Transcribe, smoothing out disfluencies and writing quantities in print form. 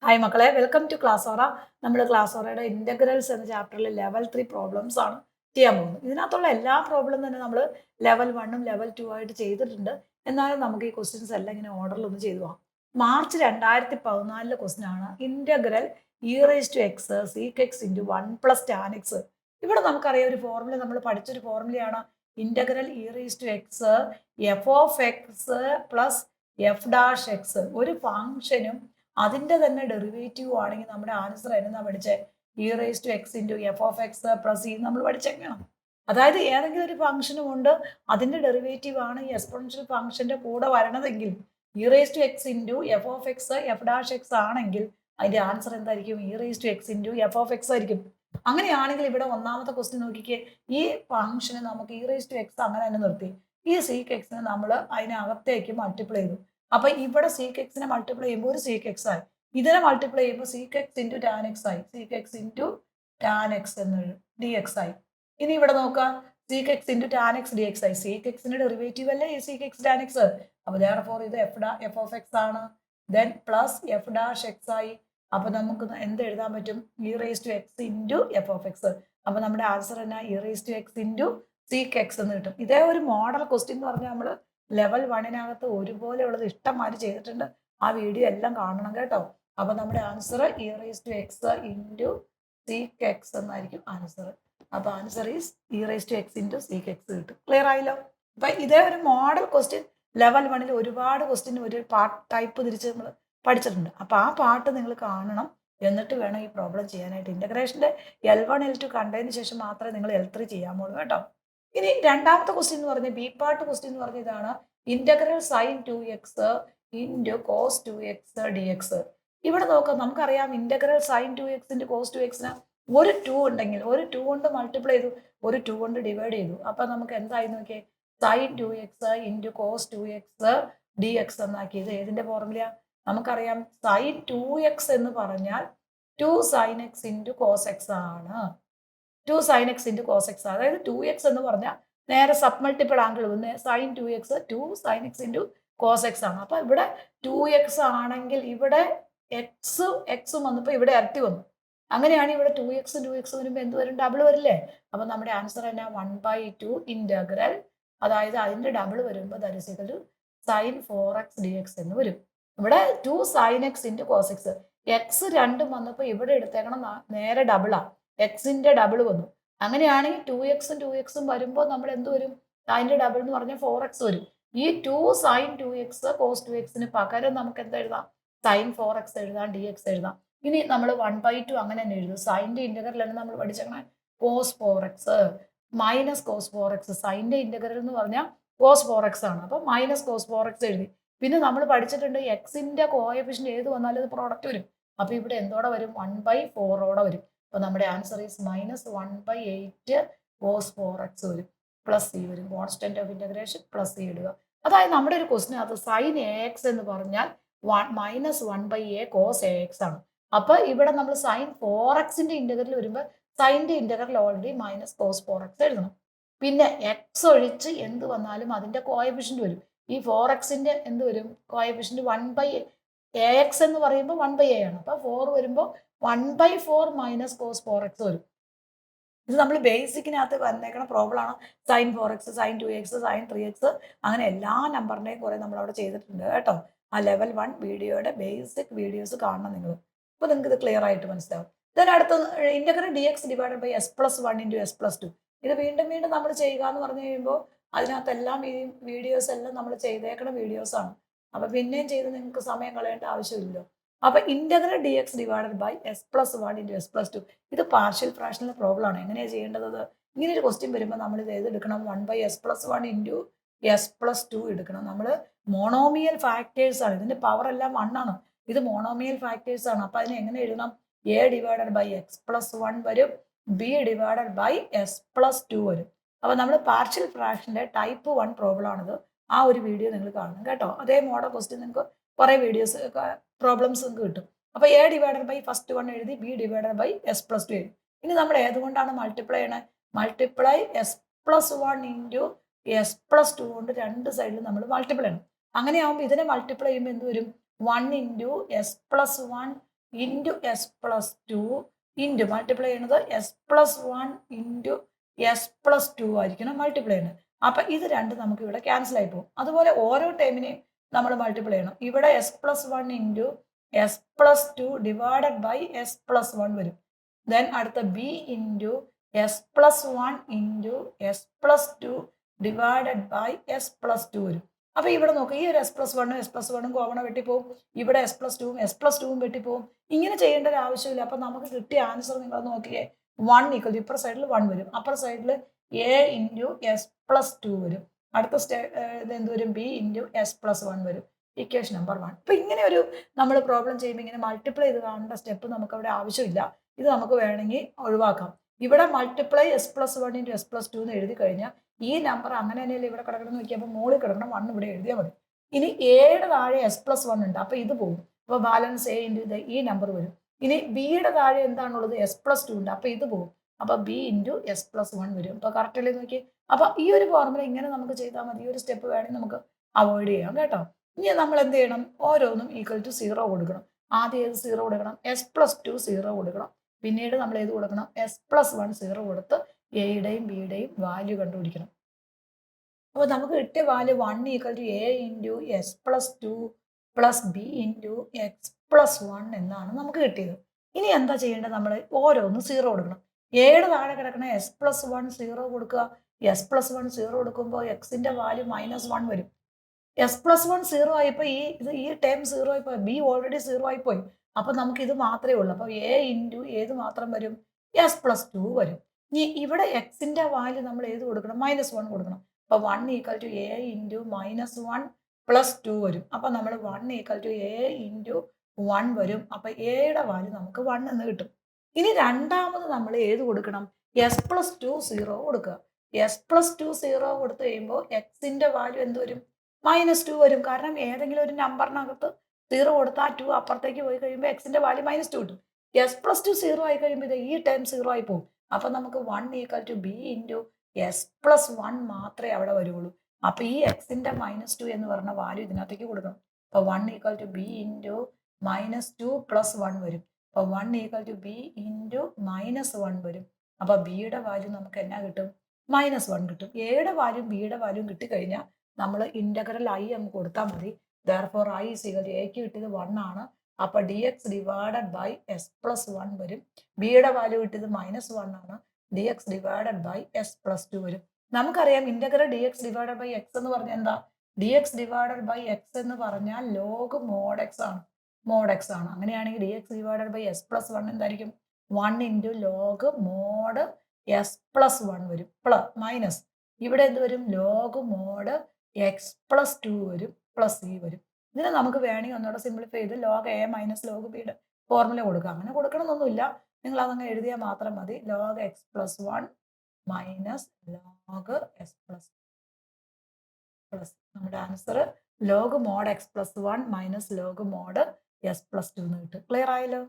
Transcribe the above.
Hi മക്കളെ, welcome to ക്ലാസോറ. നമ്മൾ ക്ലാസോറയുടെ integrals എന്ന ചാപ്റ്ററിൽ ലെവൽ 3 പ്രോബ്ലംസ് ആണ് ചെയ്യാൻ പോകുന്നത്. ഇതിനകത്തുള്ള എല്ലാ പ്രോബ്ലം തന്നെ നമ്മൾ ലെവൽ 1ഉം ലെവൽ 2 ആയിട്ട് ചെയ്തിട്ടുണ്ട്. എന്നാലും നമുക്ക് ഈ ക്വസ്റ്റ്യൻസ് എല്ലാം ഇങ്ങനെ ഓർഡറിൽ ഒന്ന് ചെയ്തു പോകാം. മാർച്ച് 2014 ക്വസ്റ്റ്യൻ ആണ് integral e raise to x sec x into 1 plus tan x. ഇവിടെ നമുക്കറിയാം ഒരു ഫോർമുല, നമ്മൾ പഠിച്ചൊരു ഫോർമുലയാണ് integral e raise to x f of x plus f dash x. ഒരു ഫംഗ്ഷനും അതിൻ്റെ തന്നെ ഡെറിവേറ്റീവ് ആണെങ്കിൽ നമ്മുടെ ആൻസർ എന്നാ പഠിച്ചേ? E raise to x into f of x plus e നമ്മൾ പഠിച്ചേക്കണം. അതായത് ഏതെങ്കിലും ഒരു ഫംഗ്ഷനും കൊണ്ട് അതിൻ്റെ ഡെറിവേറ്റീവ് ആണ് ഈ എക്സ്പോണൻഷ്യൽ ഫംഗ്ഷൻ്റെ കൂടെ വരണതെങ്കിൽ e raise to x into f of x f dash x ആണെങ്കിൽ അതിൻ്റെ ആൻസർ എന്തായിരിക്കും? E raise to x into f of x ആയിരിക്കും. അങ്ങനെയാണെങ്കിൽ ഇവിടെ ഒന്നാമത്തെ ക്വസ്റ്റ്യൻ നോക്കിക്കേ, ഈ ഫംഗ്ഷന് നമുക്ക് ഇ റേസ് ടു എക്സ് അങ്ങനെ തന്നെ നിർത്തി, ഈ സീക്ക് എക്സിനെ നമ്മൾ അതിനകത്തേക്ക് മൾട്ടിപ്ലൈ ചെയ്തു. അപ്പൊ ഇവിടെ സീക്ക് എക്സിനെ മൾട്ടിപ്ലൈ ചെയ്യുമ്പോൾ ഒരു സീക്ക് എക്സ് ആയി, ഇതിനെ മൾട്ടിപ്ലൈ ചെയ്യുമ്പോൾ sec x into tan x ആയി, sec x into tan x എന്ന് ഡി എക്സ് ആയി. ഇനി ഇവിടെ നോക്കാം, sec x into tan x d x ആയി. സീക്ക് എക്സിന്റെ ഡെറിവേറ്റീവ് അല്ലേ ഈ സീക്ക് എക്സ് ടാൻ എക്സ്. അപ്പൊ therefore ഇത് എഫ് ഓഫ് എക്സ് ആണ്. Then plus f dash x ആയി. അപ്പൊ നമുക്ക് എന്ത് എഴുതാൻ പറ്റും? E raise to x into f of x. അപ്പൊ നമ്മുടെ ആൻസർ എന്നാ? E raise to x into sec x എന്ന് കിട്ടും. ഇതേ ഒരു മോഡൽ ക്വസ്റ്റ്യൻ എന്ന് പറഞ്ഞാൽ നമ്മൾ ലെവൽ 1നകത്ത് ഒരുപോലെയുള്ളത് ഇഷ്ടംമാതിരി ചെയ്തിട്ടുണ്ട്. ആ വീഡിയോ എല്ലാം കാണണം കേട്ടോ. അപ്പൊ നമ്മുടെ answer e raise to x into sec x എന്നായിരിക്കും ആൻസർ. അപ്പൊ answer is e raise to x into sec x കിട്ടും. ക്ലിയർ ആയല്ലോ? അപ്പൊ ഇതേ ഒരു മോഡൽ ക്വസ്റ്റ്യൻ ലെവൽ 1ൽ ഒരുപാട് ക്വസ്റ്റ്യൻ ഒരു പാർട്ട് ടൈപ്പ് തിരിച്ച് നമ്മൾ പഠിച്ചിട്ടുണ്ട്. അപ്പൊ ആ പാർട്ട് നിങ്ങൾ കാണണം, എന്നിട്ട് വേണം ഈ പ്രോബ്ലം ചെയ്യാനായിട്ട്. ഇന്റഗ്രേഷന്റെ L1 L2 കണ്ടതിന് ശേഷം മാത്രമേ നിങ്ങൾ L3 ചെയ്യാൻ പോകുള്ളൂ കേട്ടോ. ഇനി രണ്ടാമത്തെ ക്വസ്റ്റ്യൻ എന്ന് പറഞ്ഞ ബി പാർട്ട് ക്വസ്റ്റ്യൻ എന്ന് പറഞ്ഞ ഇതാണ് integral sine 2x into cos 2x d x. ഇവിടെ നോക്കാം, നമുക്കറിയാം integral sine 2x into cos 2xന് ഒരു 2 ഉണ്ടെങ്കിൽ ഒരു 2 കൊണ്ട് മൾട്ടിപ്ലൈ ചെയ്തു, ഒരു 2 കൊണ്ട് ഡിവൈഡ് ചെയ്തു. അപ്പൊ നമുക്ക് എന്തായി നോക്കിയേ? Sine 2x into cos 2x d x എന്നാക്കി. ഇത് ഏതിന്റെ ഫോർമുല? നമുക്കറിയാം സൈൻ 2x എന്ന് പറഞ്ഞാൽ 2 sine x into cos x ആണ്. 2 sine x into cos x, അതായത് 2x എന്ന് പറഞ്ഞാൽ നേരെ സബ് മൾട്ടിപ്പിൾ ആംഗിൾ വന്ന് sine 2x 2 sine x into cos x ആണ്. അപ്പൊ ഇവിടെ 2x ആണെങ്കിൽ ഇവിടെ എക്സും വന്നപ്പോൾ ഇവിടെ ഇരട്ടി വന്നു. അങ്ങനെയാണ് ഇവിടെ 2x വരുമ്പോൾ എന്ത് വരും? ഡബിൾ വരില്ലേ? അപ്പൊ നമ്മുടെ ആൻസർ എന്നാ? 1/2 ഇന്റഗ്രൽ, അതായത് അതിന്റെ ഡബിൾ വരുമ്പോൾ that is equal to sine 4x dx എന്ന് വരും. ഇവിടെ 2 sine x into cos x, x രണ്ടും വന്നപ്പോൾ ഇവിടെ എടുത്തേക്കണം നേരെ ഡബിളാ, എക്സിന്റെ ഡബിൾ വന്നു. അങ്ങനെയാണെങ്കിൽ 2x വരുമ്പോൾ നമ്മൾ എന്ത് വരും? അതിന്റെ ഡബിൾ എന്ന് പറഞ്ഞാൽ 4x വരും. ഈ 2 സൈൻ 2x കോസ് 2xന് പകരം നമുക്ക് എന്താ എഴുതാം? സൈൻ 4x എഴുതാം, ഡി എക്സ് എഴുതാം. ഇനി നമ്മൾ 1/2 അങ്ങനെ തന്നെ എഴുതും. സൈൻ്റെ ഇന്റഗ്രലാണ് നമ്മൾ പഠിച്ചേക്കണേ cos 4x minus cos 4x. സൈൻ്റെ ഇന്റഗ്രൽ എന്ന് പറഞ്ഞാൽ കോസ് 4x ആണ്. അപ്പൊ മൈനസ് കോസ് 4x എഴുതി. പിന്നെ നമ്മൾ പഠിച്ചിട്ടുണ്ട് എക്സിന്റെ കോഎഫിഷ്യന്റ് ഏത് വന്നാലും ഇത് പ്രോഡക്റ്റ് വരും. അപ്പൊ ഇവിടെ എന്തോടെ വരും? 1/4 വരും. അപ്പൊ നമ്മുടെ answer is minus 1/8 cos 4x വരും, പ്ലസ് സി വരും. Constant of integration plus C ഇടുക. അതായത് നമ്മുടെ ഒരു ക്വസ്റ്റ്യൻ അത് സൈൻ AX എന്ന് പറഞ്ഞാൽ മൈനസ് 1/a കോസ് AX ആണ്. അപ്പൊ ഇവിടെ നമ്മൾ സൈൻ 4xന്റെ ഇന്റഗ്രൽ വരുമ്പോൾ സൈൻ്റെ integral already minus cos 4x എഴുതണം. പിന്നെ എക്സ് ഒഴിച്ച് എന്ത് വന്നാലും അതിന്റെ കോഎഫിഷ്യന്റ് വരും. ഈ 4xന്റെ എന്ത് വരും? കോഎഫിഷ്യന്റ് 1/ax എന്ന് പറയുമ്പോൾ 1/a ആണ്. അപ്പൊ 4 വരുമ്പോൾ 1/4 മൈനസ് കോസ് 4x വരും. ഇത് നമ്മൾ ബേസിക്കിനകത്ത് വന്നേക്കണ പ്രോബ്ലം ആണ്. Sine 4x sine 2x sine 3x അങ്ങനെ എല്ലാ നമ്പറിനെയും കുറെ നമ്മൾ അവിടെ ചെയ്തിട്ടുണ്ട് കേട്ടോ. ആ ലെവൽ 1 വീഡിയോയുടെ ബേസിക് വീഡിയോസ് കാണണം നിങ്ങൾ. അപ്പോൾ നിങ്ങൾക്ക് ഇത് ക്ലിയർ ആയിട്ട് മനസ്സിലാവും. then അടുത്ത integral d x divided by s+1 into s+2. ഇത് വീണ്ടും വീണ്ടും നമ്മൾ ചെയ്യുക എന്ന് പറഞ്ഞു കഴിയുമ്പോൾ അതിനകത്തെല്ലാം ഈ വീഡിയോസ് എല്ലാം നമ്മൾ ചെയ്തേക്കണ വീഡിയോസ് ആണ്. അപ്പൊ പിന്നെയും ചെയ്ത് നിങ്ങൾക്ക് സമയം കളയേണ്ട ആവശ്യമില്ലല്ലോ. അപ്പൊ integral d x divided by s+1 into s+2. ഇത് പാർഷ്യൽ ഫ്രാക്ഷണൽ പ്രോബ്ലം ആണ്. എങ്ങനെയാണ് ചെയ്യേണ്ടത്? ഇങ്ങനെ ഒരു ക്വസ്റ്റ്യൻ വരുമ്പോൾ നമ്മൾ ഇത് എടുക്കണം? 1/s+1 ഇൻറ്റു s+2 എടുക്കണം. നമ്മൾ മോണോമിയൽ ഫാക്ടേഴ്സ് ആണ്, ഇതിന്റെ പവർ എല്ലാം 1 ആണ്. ഇത് മോണോമിയൽ ഫാക്ടേഴ്സ് ആണ്. അപ്പൊ അതിനെ എങ്ങനെ എഴുതണം? a ഡിവൈഡഡ് ബൈ x+1 വരും, b ഡിവൈഡഡ് ബൈ s+2 വരും. അപ്പൊ നമ്മൾ പാർഷ്യൽ ഫ്രാക്ഷന്റെ ടൈപ്പ് 1 പ്രോബ്ലം ആണിത്. ആ ഒരു വീഡിയോ നിങ്ങൾ കാണണം കേട്ടോ. അതേ മോഡൽ ക്വസ്റ്റ്യൻ നിങ്ങൾക്ക് കുറെ വീഡിയോസ് പ്രോബ്ലംസ് നിങ്ങൾക്ക് കിട്ടും. അപ്പൊ a ഡിവൈഡഡ് ബൈ ഫസ്റ്റ് 1 എഴുതി, b ഡിവൈഡഡ് ബൈ s+2 എഴുതി. ഇനി നമ്മൾ ഏതുകൊണ്ടാണ് മൾട്ടിപ്ലൈ ചെയ്യണേ? മൾട്ടിപ്ലൈ s+1 ഇൻറ്റു s+2 കൊണ്ട് രണ്ട് സൈഡിലും നമ്മൾ മൾട്ടിപ്ലൈ ചെയ്യണം. അങ്ങനെ ആകുമ്പോൾ ഇതിനെ മൾട്ടിപ്ലൈ ചെയ്യുമ്പോൾ എന്ത് വരും? 1 into s+1 into s plus two into multiply ചെയ്യുന്നത് s plus one into s plus two ആയിരിക്കണം മൾട്ടിപ്ലൈ ചെയ്യുന്നത്. അപ്പം ഇത് രണ്ടും നമുക്ക് ഇവിടെ ക്യാൻസൽ ആയി പോകും. അതുപോലെ ഓരോ ടൈമിനെയും നമ്മൾ മൾട്ടിപ്ലൈ ചെയ്യണം. ഇവിടെ s plus one into s plus two divided by s plus one വരും. ദെൻ അടുത്ത B into s plus one into s plus two divided by s plus two വരും. അപ്പൊ ഇവിടെ നോക്കുക, ഈ ഒരു എസ് പ്ലസ് വണ്ണും കോമൺ വെട്ടിപ്പോവും. ഇവിടെ എസ് പ്ലസ് ടുവും വെട്ടിപ്പോവും. ഇങ്ങനെ ചെയ്യേണ്ട ഒരു ആവശ്യമില്ല. അപ്പൊ നമുക്ക് കിട്ടിയ ആൻസർ നിങ്ങൾ നോക്കിയേ, 1 ഈക്വൽ ഇപ്പുറ സൈഡിൽ 1 വരും, അപ്പുറ സൈഡിൽ A into s plus two വരും. അടുത്ത ഇത് എന്ത് വരും, B into s plus one വരും. Equation number 1. അപ്പൊ ഇങ്ങനെ ഒരു നമ്മൾ പ്രോബ്ലം ചെയ്യുമ്പോൾ ഇങ്ങനെ മൾട്ടിപ്ലൈ ചെയ്ത് കാണേണ്ട സ്റ്റെപ്പ് നമുക്ക് അവിടെ ആവശ്യമില്ല. ഇത് നമുക്ക് വേണമെങ്കിൽ ഒഴിവാക്കാം. ഇവിടെ multiply S plus one into s plus two എന്ന് എഴുതി കഴിഞ്ഞാൽ ഈ നമ്പർ അങ്ങനെ തന്നെയല്ലേ ഇവിടെ കിടക്കണം നോക്കിയപ്പോൾ മുകളിൽ കിടക്കണം 1 ഇവിടെ എഴുതിയാൽ മതി. ഇനി എയുടെ താഴെ എസ് പ്ലസ് വൺ ഉണ്ട്, അപ്പൊ ഇത് പോകും. അപ്പോൾ ബാലൻസ് എ ഇൻറ്റു ഇത് ഈ നമ്പർ വരും. ഇനി ബിയുടെ താഴെ എന്താണുള്ളത്, എസ് പ്ലസ് ടു ഉണ്ട്, അപ്പൊ ഇത് പോകും. അപ്പൊ B into s plus one വരും. അപ്പൊ കറക്റ്റ് അല്ലേ നോക്കി. അപ്പൊ ഈ ഒരു ഫോർമുല ഇങ്ങനെ നമുക്ക് ചെയ്താൽ മതി. ഈ ഒരു സ്റ്റെപ്പ് വേണമെങ്കിൽ നമുക്ക് അവോയ്ഡ് ചെയ്യാം കേട്ടോ. ഇനി നമ്മൾ എന്ത് ചെയ്യണം, ഓരോന്നും ഈക്വൽ ടു 0 കൊടുക്കണം. ആദ്യം ഏത് 0 കൊടുക്കണം, എസ് പ്ലസ് ടു 0 കൊടുക്കണം. പിന്നീട് നമ്മൾ ഏത് കൊടുക്കണം, എസ് പ്ലസ് വൺ 0 കൊടുത്ത് എയുടെയും ബിയുടെയും വാല്യൂ കണ്ടുപിടിക്കണം. അപ്പോൾ നമുക്ക് കിട്ടിയ value 1 equal to a into s plus two plus b into x plus one എന്നാണ് നമുക്ക് കിട്ടിയത്. ഇനി എന്താ ചെയ്യേണ്ടത്, നമ്മൾ ഓരോന്നും 0 കൊടുക്കണം. എയുടെ താഴെ കിടക്കണ എസ് പ്ലസ് വൺ 0 കൊടുക്കുക. എസ് പ്ലസ് വൺ 0 കൊടുക്കുമ്പോൾ എക്സിന്റെ വാല്യൂ -1 വരും. എസ് പ്ലസ് വൺ 0 ആയപ്പോൾ ഈ ടേം 0 ആയിപ്പോയി, ബി ഓൾറെഡി 0 ആയിപ്പോയി. അപ്പൊ നമുക്ക് ഇത് മാത്രമേ ഉള്ളൂ. അപ്പൊ എ ഇൻറ്റു ഏത് മാത്രം വരും, എസ് പ്ലസ് ടു വരും. ഇനി ഇവിടെ എക്സിന്റെ വാല്യൂ നമ്മൾ ഏത് കൊടുക്കണം, -1 കൊടുക്കണം. അപ്പൊ 1 equal to a into -1 plus 2 വരും. അപ്പൊ നമ്മൾ 1 ഈക്വൽ ടു എ ഇൻറ്റു 1 വരും. അപ്പൊ എയുടെ വാല്യൂ നമുക്ക് 1 എന്ന് കിട്ടും. ഇനി രണ്ടാമത് നമ്മൾ ഏത് കൊടുക്കണം, എസ് പ്ലസ് ടു 0 കൊടുക്കുക. എസ് പ്ലസ് ടു 0 കൊടുത്തു കഴിയുമ്പോൾ എക്സിന്റെ വാല്യൂ എന്ത് വരും, -2 വരും. കാരണം ഏതെങ്കിലും ഒരു നമ്പറിനകത്ത് 0 കൊടുത്താൽ 2 അപ്പുറത്തേക്ക് പോയി കഴിയുമ്പോൾ എക്സിന്റെ വാല്യൂ -2 കിട്ടും. എസ് പ്ലസ് ടു 0 ആയി കഴിയുമ്പോൾ ഈ ടൈം 0 ആയി പോകും. അപ്പൊ നമുക്ക് 1 equal to b into s plus one മാത്രമേ അവിടെ വരുള്ളൂ. അപ്പൊ ഈ എക്സിന്റെ -2 എന്ന് പറഞ്ഞ വാല്യൂ ഇതിനകത്തേക്ക് കൊടുക്കണം. അപ്പൊ 1 equal to b into -2 plus 1 വരും. അപ്പൊ 1 ഈക്വൽ ടു ബി ഇൻറ്റു -1 വരും. അപ്പൊ ബിയുടെ വാല്യൂ നമുക്ക് എന്നാ കിട്ടും, -1 കിട്ടും. എയുടെ വാല്യൂ ബിയുടെ വാല്യൂ കിട്ടിക്കഴിഞ്ഞാൽ നമ്മൾ ഇന്റഗ്രൽ ഐ അങ്ങ് കൊടുത്താൽ മതി. Therefore i is equal to എക്ക് കിട്ടിയത് 1 ആണ്. അപ്പൊ d x divided by s plus one വരും. ബിയുടെ വാല്യൂ കിട്ടിയത് -1 ആണ്. D x divided by s plus two വരും. നമുക്കറിയാം integral d x divided by x എന്ന് പറഞ്ഞാൽ എന്താ, d x divided by x എന്ന് പറഞ്ഞാൽ ലോഗ് മോഡ് എക്സ് ആണ്. മോഡ് എക്സ് ആണ്. അങ്ങനെയാണെങ്കിൽ d x divided by s plus one എന്തായിരിക്കും, 1 into log mod s plus one വരും. മൈനസ് ഇവിടെ എന്ത് വരും, log mod x plus two വരും, പ്ലസ് ഇ വരും. ഇതിനെ നമുക്ക് വേണമെങ്കിൽ ഒന്നുകൂടെ സിംപ്ലിഫൈ ചെയ്ത് ലോഗ് എ മൈനസ് ലോഗ് ബിയുടെ ഫോർമുല കൊടുക്കാം. അങ്ങനെ കൊടുക്കണമെന്നൊന്നുമില്ല, നിങ്ങൾ അതങ്ങ് എഴുതിയാൽ മാത്രം മതി. Log x plus one minus log s plus നമ്മുടെ answer log mod x plus one minus log mod s plus two എന്ന് കിട്ടും. ക്ലിയർ ആയല്ലോ.